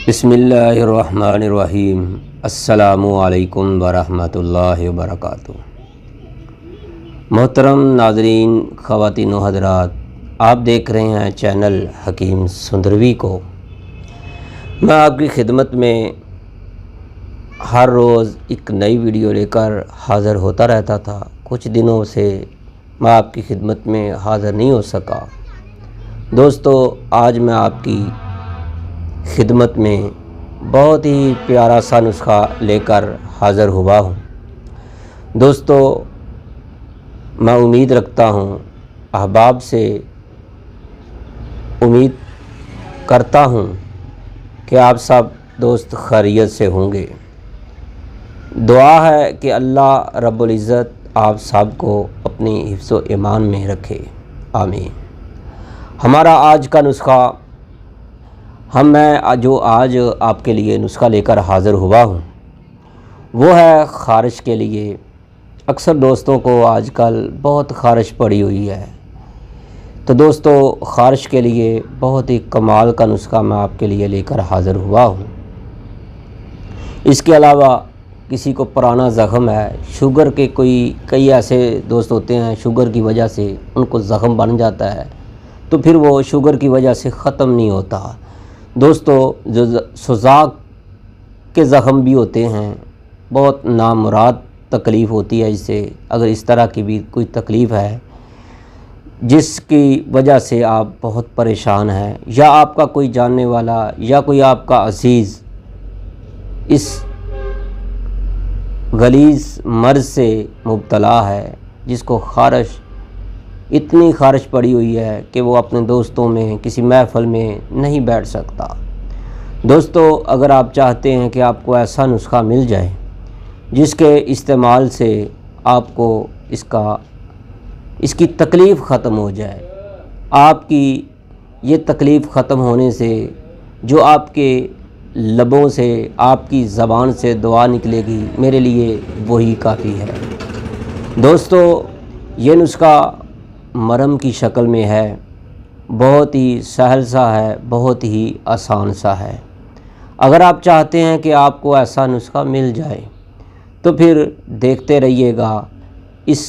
بسم اللہ الرحمن الرحیم۔ السلام علیکم ورحمۃ اللہ وبرکاتہ۔ محترم ناظرین، خواتین و حضرات، آپ دیکھ رہے ہیں چینل حکیم سندروی کو۔ میں آپ کی خدمت میں ہر روز ایک نئی ویڈیو لے کر حاضر ہوتا رہتا تھا۔ کچھ دنوں سے میں آپ کی خدمت میں حاضر نہیں ہو سکا۔ دوستو، آج میں آپ کی خدمت میں بہت ہی پیارا سا نسخہ لے کر حاضر ہوا ہوں۔ دوستو، میں امید رکھتا ہوں، احباب سے امید کرتا ہوں کہ آپ سب دوست خیریت سے ہوں گے۔ دعا ہے کہ اللہ رب العزت آپ سب کو اپنی حفظ و ایمان میں رکھے، آمین۔ ہمارا آج کا نسخہ میں جو آج آپ کے لیے نسخہ لے کر حاضر ہوا ہوں وہ ہے خارش کے لیے۔ اکثر دوستوں کو آج کل بہت خارش پڑی ہوئی ہے، تو دوستو خارش کے لیے بہت ہی کمال کا نسخہ میں آپ کے لیے لے کر حاضر ہوا ہوں۔ اس کے علاوہ کسی کو پرانا زخم ہے، شوگر کے کئی ایسے دوست ہوتے ہیں شوگر کی وجہ سے ان کو زخم بن جاتا ہے، تو پھر وہ شوگر کی وجہ سے ختم نہیں ہوتا۔ دوستو، جو سوزاک کے زخم بھی ہوتے ہیں، بہت نامراد تکلیف ہوتی ہے اس سے۔ اگر اس طرح کی بھی کوئی تکلیف ہے جس کی وجہ سے آپ بہت پریشان ہیں، یا آپ کا کوئی جاننے والا یا کوئی آپ کا عزیز اس غلیظ مرض سے مبتلا ہے، جس کو خارش اتنی خارش پڑی ہوئی ہے کہ وہ اپنے دوستوں میں کسی محفل میں نہیں بیٹھ سکتا۔ دوستو، اگر آپ چاہتے ہیں کہ آپ کو ایسا نسخہ مل جائے جس کے استعمال سے آپ کو اس کی تکلیف ختم ہو جائے، آپ کی یہ تکلیف ختم ہونے سے جو آپ کے لبوں سے، آپ کی زبان سے دعا نکلے گی، میرے لیے وہی کافی ہے۔ دوستو، یہ نسخہ مرہم کی شکل میں ہے، بہت ہی سہل سا ہے، بہت ہی آسان سا ہے۔ اگر آپ چاہتے ہیں کہ آپ کو ایسا نسخہ مل جائے تو پھر دیکھتے رہیے گا اس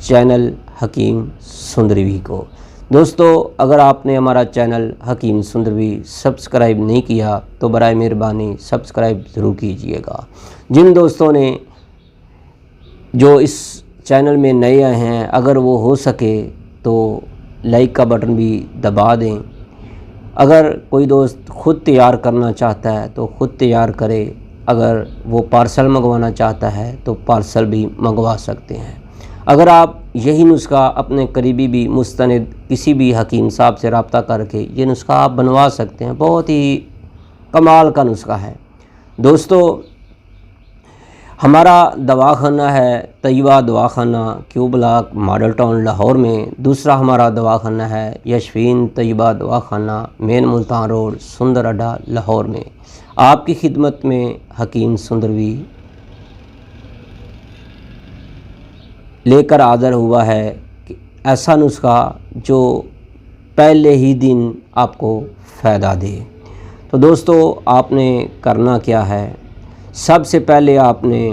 چینل حکیم سندروی کو۔ دوستو، اگر آپ نے ہمارا چینل حکیم سندروی سبسکرائب نہیں کیا تو برائے مہربانی سبسکرائب ضرور کیجئے گا۔ جن دوستوں نے جو اس چینل میں نئے آئے ہیں، اگر وہ ہو سکے تو لائک کا بٹن بھی دبا دیں۔ اگر کوئی دوست خود تیار کرنا چاہتا ہے تو خود تیار کرے، اگر وہ پارسل منگوانا چاہتا ہے تو پارسل بھی منگوا سکتے ہیں۔ اگر آپ یہی نسخہ اپنے قریبی بھی مستند کسی بھی حکیم صاحب سے رابطہ کر کے یہ نسخہ آپ بنوا سکتے ہیں، بہت ہی کمال کا نسخہ ہے۔ دوستو، ہمارا دواخانہ ہے طیبہ دواخانہ، کیو بلاک، ماڈل ٹاؤن لاہور میں۔ دوسرا ہمارا دواخانہ ہے یشفین طیبہ دواخانہ، مین ملتان روڈ، سندر اڈا، لاہور میں۔ آپ کی خدمت میں حکیم سندروی لے کر حاضر ہوا ہے کہ ایسا نسخہ جو پہلے ہی دن آپ کو فائدہ دے۔ تو دوستو، آپ نے کرنا کیا ہے؟ سب سے پہلے آپ نے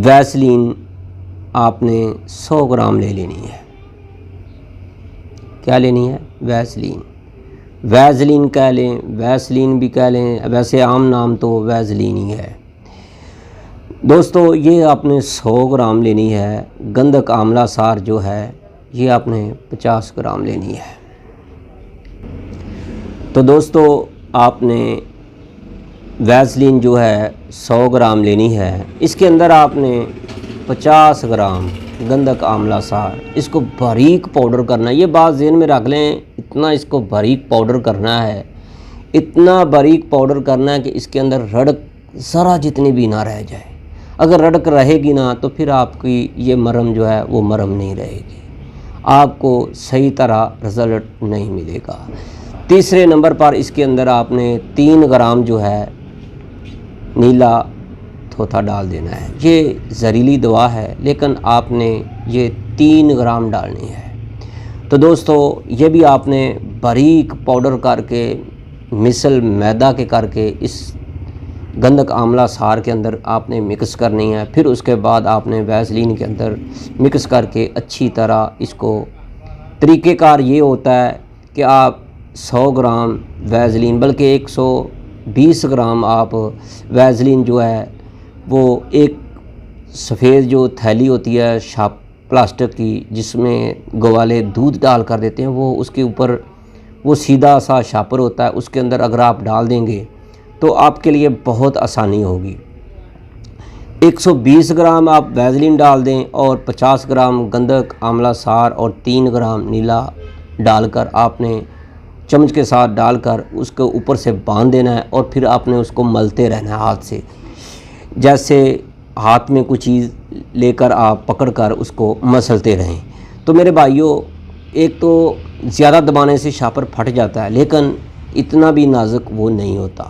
ویسلین آپ نے 100 گرام لے لینی ہے۔ کیا لینی ہے؟ ویسلین کہہ لیں، ویسلین بھی کہہ لیں، ویسے عام نام تو ویسلین ہی ہے۔ دوستو، یہ آپ نے 100 گرام لینی ہے۔ گندک آملہ سار جو ہے یہ آپ نے 50 گرام لینی ہے۔ تو دوستو، آپ نے ویسلین جو ہے 100 گرام لینی ہے۔ اس کے اندر آپ نے 50 گرام گندک آملہ سار، اس کو باریک پاؤڈر کرنا ہے۔ یہ بات ذہن میں رکھ لیں، اتنا اس کو باریک پاؤڈر کرنا ہے، اتنا باریک پاؤڈر کرنا ہے کہ اس کے اندر رڑک ذرا جتنی بھی نہ رہ جائے۔ اگر رڑک رہے گی نا تو پھر آپ کی یہ مرہم جو ہے وہ مرہم نہیں رہے گی، آپ کو صحیح طرح رزلٹ نہیں ملے گا۔ تیسرے نمبر پر اس کے اندر آپ نے 3 گرام جو ہے نیلا تھوتھا ڈال دینا ہے۔ یہ زہریلی دوا ہے لیکن آپ نے یہ 3 گرام ڈالنی ہے۔ تو دوستو، یہ بھی آپ نے باریک پاؤڈر کر کے مثل میدا کے کر کے اس گندک آملہ سار کے اندر آپ نے مکس کرنی ہے۔ پھر اس کے بعد آپ نے ویزلین کے اندر مکس کر کے اچھی طرح اس کو، طریقہ کار یہ ہوتا ہے کہ آپ 100 گرام ویزلین، بلکہ 120 گرام آپ ویزلین جو ہے وہ ایک سفید جو تھیلی ہوتی ہے شاپ پلاسٹک کی، جس میں گوالے دودھ ڈال کر دیتے ہیں، وہ اس کے اوپر وہ سیدھا سا شاپر ہوتا ہے، اس کے اندر اگر آپ ڈال دیں گے تو آپ کے لیے بہت آسانی ہوگی۔ 120 گرام آپ ویزلین ڈال دیں اور 50 گرام گندک آملہ سار اور 3 گرام نیلا ڈال کر آپ نے چمچ کے ساتھ ڈال کر اس کو اوپر سے باندھ دینا ہے، اور پھر آپ نے اس کو ملتے رہنا ہے ہاتھ سے، جیسے ہاتھ میں کوئی چیز لے کر آپ پکڑ کر اس کو مسلتے رہیں۔ تو میرے بھائیوں، ایک تو زیادہ دبانے سے شاپر پھٹ جاتا ہے، لیکن اتنا بھی نازک وہ نہیں ہوتا۔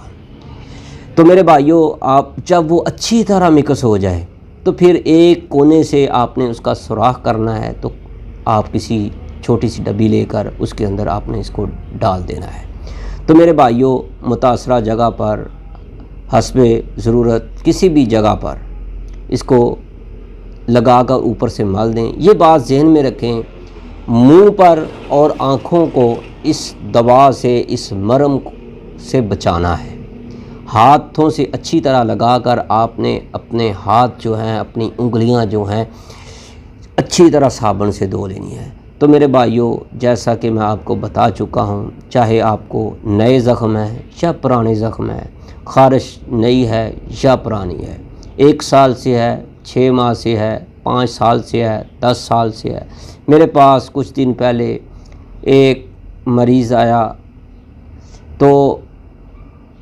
تو میرے بھائیوں، آپ جب وہ اچھی طرح مکس ہو جائے تو پھر ایک کونے سے آپ نے اس کا سوراخ کرنا ہے، تو آپ کسی چھوٹی سی ڈبی لے کر اس کے اندر آپ نے اس کو ڈال دینا ہے۔ تو میرے بھائیوں، متاثرہ جگہ پر حسب ضرورت کسی بھی جگہ پر اس کو لگا کر اوپر سے مل دیں۔ یہ بات ذہن میں رکھیں، منہ پر اور آنکھوں کو اس دوا سے، اس مرم سے بچانا ہے۔ ہاتھوں سے اچھی طرح لگا کر آپ نے اپنے ہاتھ جو ہیں، اپنی انگلیاں جو ہیں، اچھی طرح صابن سے دھو لینی ہے۔ تو میرے بھائیوں، جیسا کہ میں آپ کو بتا چکا ہوں، چاہے آپ کو نئے زخم ہے یا پرانے زخم ہے، خارش نئی ہے یا پرانی ہے، 1 سال سے ہے، 6 ماہ سے ہے، 5 سال سے ہے، 10 سال سے ہے۔ میرے پاس کچھ دن پہلے ایک مریض آیا تو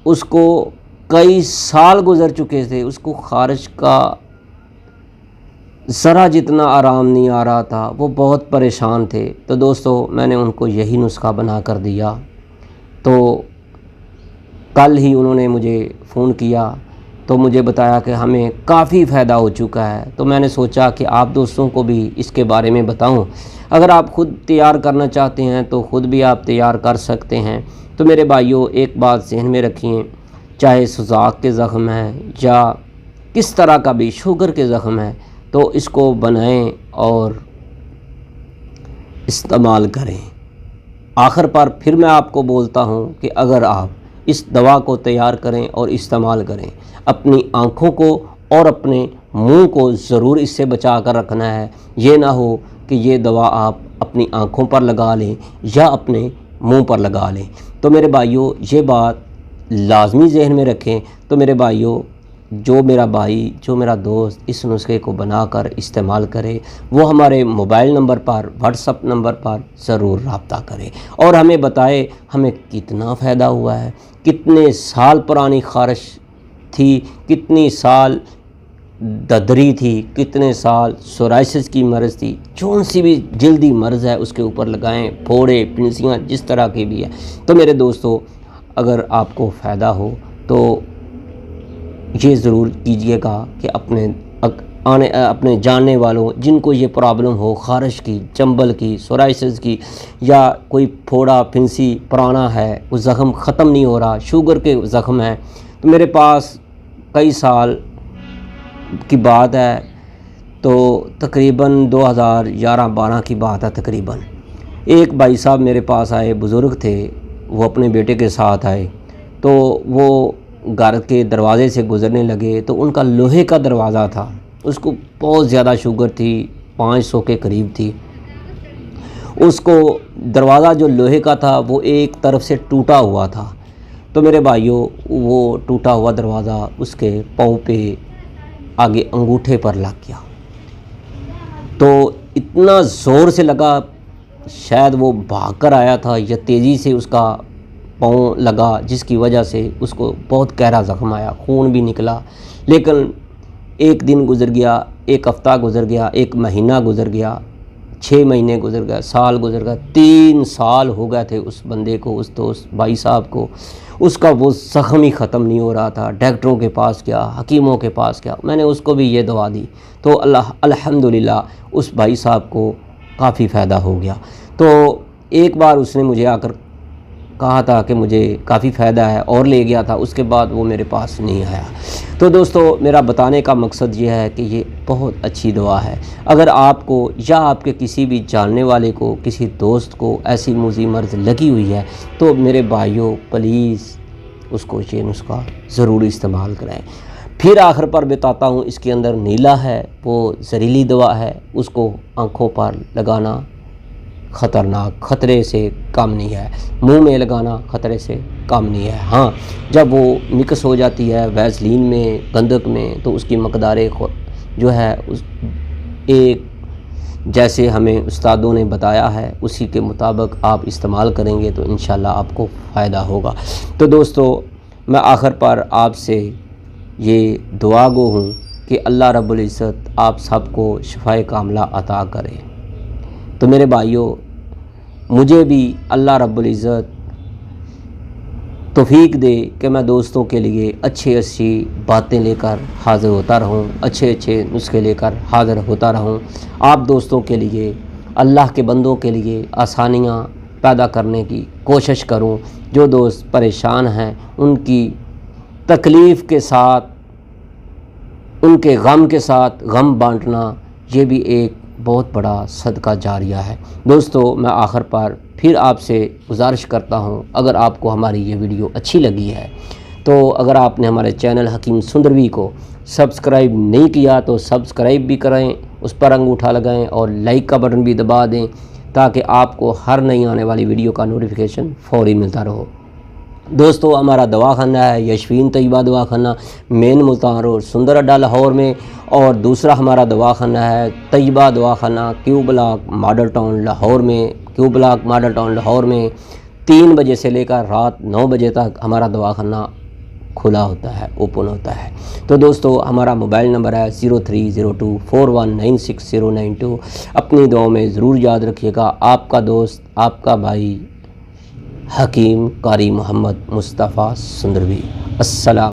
اس کو کئی سال گزر چکے تھے، اس کو خارش کا ذرا جتنا آرام نہیں آ رہا تھا، وہ بہت پریشان تھے۔ تو دوستو، میں نے ان کو یہی نسخہ بنا کر دیا۔ تو کل ہی انہوں نے مجھے فون کیا تو مجھے بتایا کہ ہمیں کافی فائدہ ہو چکا ہے۔ تو میں نے سوچا کہ آپ دوستوں کو بھی اس کے بارے میں بتاؤں۔ اگر آپ خود تیار کرنا چاہتے ہیں تو خود بھی آپ تیار کر سکتے ہیں۔ تو میرے بھائیوں، ایک بات ذہن میں رکھیں، چاہے سوزاک کے زخم ہیں یا کس طرح کا بھی شوگر کے زخم ہے، تو اس کو بنائیں اور استعمال کریں۔ آخر پر پھر میں آپ کو بولتا ہوں کہ اگر آپ اس دوا کو تیار کریں اور استعمال کریں، اپنی آنکھوں کو اور اپنے منہ کو ضرور اس سے بچا کر رکھنا ہے۔ یہ نہ ہو کہ یہ دوا آپ اپنی آنکھوں پر لگا لیں یا اپنے منہ پر لگا لیں۔ تو میرے بھائیوں، یہ بات لازمی ذہن میں رکھیں۔ تو میرے بھائیوں، جو میرا بھائی، جو میرا دوست اس نسخے کو بنا کر استعمال کرے، وہ ہمارے موبائل نمبر پر، واٹس ایپ نمبر پر ضرور رابطہ کرے اور ہمیں بتائے ہمیں کتنا فائدہ ہوا ہے، کتنے سال پرانی خارش تھی، کتنی سال ددری تھی، کتنے سال سورائسس کی مرض تھی، جون سی بھی جلدی مرض ہے اس کے اوپر لگائیں، پھوڑے، پنسیاں جس طرح کی بھی ہے۔ تو میرے دوستو، اگر آپ کو فائدہ ہو تو یہ ضرور کیجئے گا کہ اپنے جاننے والوں جن کو یہ پرابلم ہو، خارش کی، چنبل کی، سورائسس کی، یا کوئی پھوڑا پھنسی پرانا ہے، وہ زخم ختم نہیں ہو رہا، شوگر کے زخم ہے، تو میرے پاس کئی سال کی بات ہے، تو تقریباً 2011-12 کی بات ہے تقریباً، ایک بھائی صاحب میرے پاس آئے، بزرگ تھے، وہ اپنے بیٹے کے ساتھ آئے، تو وہ گھر کے دروازے سے گزرنے لگے تو ان کا لوہے کا دروازہ تھا، اس کو بہت زیادہ شوگر تھی، 500 کے قریب تھی، اس کو دروازہ جو لوہے کا تھا وہ ایک طرف سے ٹوٹا ہوا تھا۔ تو میرے بھائیوں، وہ ٹوٹا ہوا دروازہ اس کے پاؤں پہ آگے انگوٹھے پر لگ گیا، تو اتنا زور سے لگا، شاید وہ بھاگ کر آیا تھا یا تیزی سے اس کا پاؤں لگا، جس کی وجہ سے اس کو بہت گہرا زخم آیا، خون بھی نکلا۔ لیکن ایک دن گزر گیا، ایک ہفتہ گزر گیا، ایک مہینہ گزر گیا، 6 مہینے گزر گئے، سال گزر گیا، 3 سال ہو گئے تھے اس بندے کو، اس دوست بھائی صاحب کو، اس کا وہ زخم ہی ختم نہیں ہو رہا تھا۔ ڈاکٹروں کے پاس گیا، حکیموں کے پاس گیا، میں نے اس کو بھی یہ دوا دی، تو الحمدللہ اس بھائی صاحب کو کافی فائدہ ہو گیا۔ تو ایک بار اس نے مجھے آ کر کہا تھا کہ مجھے کافی فائدہ ہے اور لے گیا تھا، اس کے بعد وہ میرے پاس نہیں آیا۔ تو دوستو میرا بتانے کا مقصد یہ ہے کہ یہ بہت اچھی دوا ہے۔ اگر آپ کو یا آپ کے کسی بھی جاننے والے کو، کسی دوست کو ایسی موذی مرض لگی ہوئی ہے تو میرے بھائیوں پلیز اس کو یہ نسخہ ضرور استعمال کریں۔ پھر آخر پر بتاتا ہوں، اس کے اندر نیلا ہے، وہ زہریلی دوا ہے، اس کو آنکھوں پر لگانا خطرناک، خطرے سے کم نہیں ہے، منہ میں لگانا خطرے سے کم نہیں ہے۔ ہاں جب وہ مکس ہو جاتی ہے ویسلین میں، گندک میں، تو اس کی مقدار جو ہے ایک جیسے ہمیں استادوں نے بتایا ہے اسی کے مطابق آپ استعمال کریں گے تو انشاءاللہ آپ کو فائدہ ہوگا۔ تو دوستو میں آخر پر آپ سے یہ دعا گو ہوں کہ اللہ رب العزت آپ سب کو شفائے کاملہ عطا کرے۔ تو میرے بھائیوں مجھے بھی اللہ رب العزت توفیق دے کہ میں دوستوں کے لیے اچھی باتیں لے کر حاضر ہوتا رہوں، اچھے نسخے لے کر حاضر ہوتا رہوں، آپ دوستوں کے لیے، اللہ کے بندوں کے لیے آسانیاں پیدا کرنے کی کوشش کروں۔ جو دوست پریشان ہیں ان کی تکلیف کے ساتھ، ان کے غم کے ساتھ غم بانٹنا یہ بھی ایک بہت بڑا صدقہ جاریہ ہے۔ دوستو میں آخر پر پھر آپ سے گزارش کرتا ہوں، اگر آپ کو ہماری یہ ویڈیو اچھی لگی ہے تو اگر آپ نے ہمارے چینل حکیم سندروی کو سبسکرائب نہیں کیا تو سبسکرائب بھی کریں، اس پر انگوٹھا لگائیں اور لائک کا بٹن بھی دبا دیں تاکہ آپ کو ہر نئی آنے والی ویڈیو کا نوٹیفیکیشن فوری ملتا رہو۔ دوستو ہمارا دواخانہ ہے یشفین طیبہ دواخانہ، مین ملتان روڈ سندر اڈا لاہور میں، اور دوسرا ہمارا دواخانہ ہے طیبہ دواخانہ کیو بلاک ماڈل ٹاؤن لاہور میں، 3 بجے سے لے کر رات 9 بجے تک ہمارا دواخانہ کھلا ہوتا ہے، اوپن ہوتا ہے۔ تو دوستو ہمارا موبائل نمبر ہے 0302419692۔ اپنی دعاؤں میں ضرور یاد رکھیے گا۔ آپ کا دوست، آپ کا بھائی حکیم قاری محمد مصطفیٰ سندروی۔ السلام